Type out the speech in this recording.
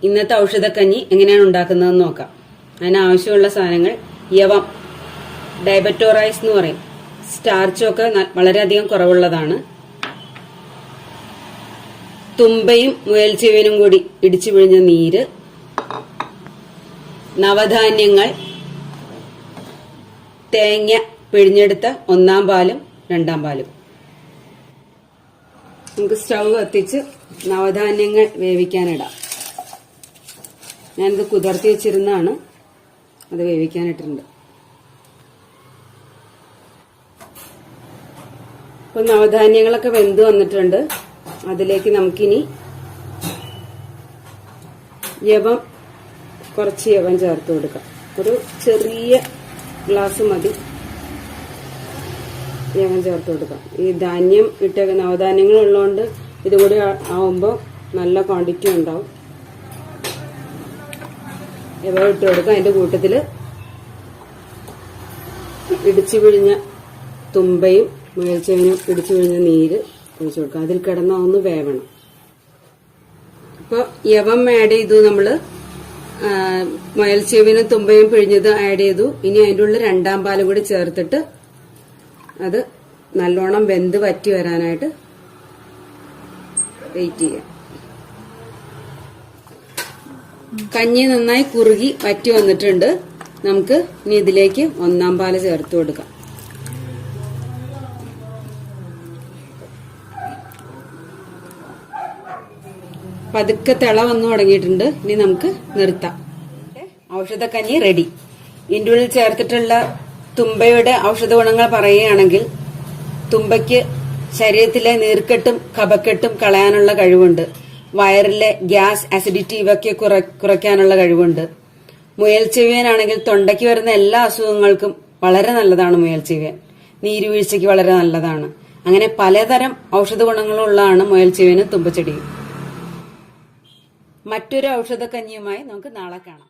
ഇന്നത്തെ ഔഷധക്കഞ്ഞി എങ്ങനെയാണ് ഉണ്ടാക്കുന്നതെന്ന് നോക്കാം. അതിനാവശ്യമുള്ള സാധനങ്ങൾ: യവം, ഡയബറ്റോറൈസ് എന്ന് പറയും. സ്റ്റാർച്ചൊക്കെ വളരെയധികം കുറവുള്ളതാണ്. തുമ്പയും മുയൽച്ചെവിയനും കൂടി ഇടിച്ചു പിഴിഞ്ഞ നീര്, നവധാന്യങ്ങൾ, തേങ്ങ പിഴിഞ്ഞെടുത്ത 1-ാം പാലും 2-ാം പാലും. നമുക്ക് സ്റ്റൗ കത്തിച്ച് നവധാന്യങ്ങൾ വേവിക്കാനിടാം. ഞാനിത് കുതിർത്തി വെച്ചിരുന്നാണ്, അത് വേവിക്കാനിട്ടിട്ടുണ്ട്. ഇപ്പൊ നവധാന്യങ്ങളൊക്കെ വെന്ത് വന്നിട്ടുണ്ട്. അതിലേക്ക് നമുക്കിനി കുറച്ച് യവം ചേർത്ത് കൊടുക്കാം. ഒരു ചെറിയ ഗ്ലാസ് മതി യവം ചേർത്ത് കൊടുക്കാം. ഈ ധാന്യം നവധാന്യങ്ങൾ ഉള്ളതുകൊണ്ട് ഇതുകൂടി ആവുമ്പോൾ നല്ല ക്വാണ്ടിറ്റി ഉണ്ടാവും. യവം ഇട്ട് കൊടുക്കാം. അതിന്റെ കൂട്ടത്തില് ഇടിച്ചു പിഴിഞ്ഞ തുമ്പയും മുയൽച്ചെവിനും ഇടിച്ചു പിഴിഞ്ഞ നീര് ഒഴിച്ചു കൊടുക്കാം. അതിൽ കിടന്ന ഒന്ന് വേവണം. ഇപ്പൊ യവം ആഡ് ചെയ്തു, നമ്മള് മുയൽച്ചെവിനും തുമ്പയും പിഴിഞ്ഞത് ആഡ് ചെയ്തു. ഇനി അതിൻ്റെ ഉള്ളിൽ 2-ാം പാലും കൂടി ചേർത്തിട്ട് അത് നല്ലോണം വെന്ത് വറ്റി വരാനായിട്ട് വെയിറ്റ് ചെയ്യാം. കഞ്ഞി നന്നായി കുറുകി വറ്റി വന്നിട്ടുണ്ട്. നമുക്ക് ഇനി ഇതിലേക്ക് 1-ാം പാല് ചേർത്ത് കൊടുക്കാം. പതുക്കെ തിള വന്നു തുടങ്ങിയിട്ടുണ്ട്. ഇനി നമുക്ക് നിർത്താം. ഔഷധക്കഞ്ഞി റെഡി. ഇതിൻ്റെ ഉള്ളിൽ ചേർത്തിട്ടുള്ള തുമ്പയുടെ ഔഷധ ഗുണങ്ങൾ പറയുകയാണെങ്കിൽ, തുമ്പയ്ക്ക് ശരീരത്തിലെ നീർക്കെട്ടും കഫക്കെട്ടും കളയാനുള്ള കഴിവുണ്ട്. വയറിലെ ഗ്യാസ്, അസിഡിറ്റി ഇവയ്ക്ക് കുറയ്ക്കാനുള്ള കഴിവുണ്ട്. മുയൽച്ചെവിയനാണെങ്കിൽ തൊണ്ടയ്ക്ക് വരുന്ന എല്ലാ അസുഖങ്ങൾക്കും വളരെ നല്ലതാണ് മുയൽച്ചെവിയൻ. നീരുവീഴ്ചയ്ക്ക് വളരെ നല്ലതാണ്. അങ്ങനെ പലതരം ഔഷധ ഗുണങ്ങളുള്ളതാണ് മുയൽച്ചെവിയനും തുമ്പച്ചെടിയും. മറ്റൊരു ഔഷധക്കഞ്ഞിയുമായി നമുക്ക് നാളെ കാണാം.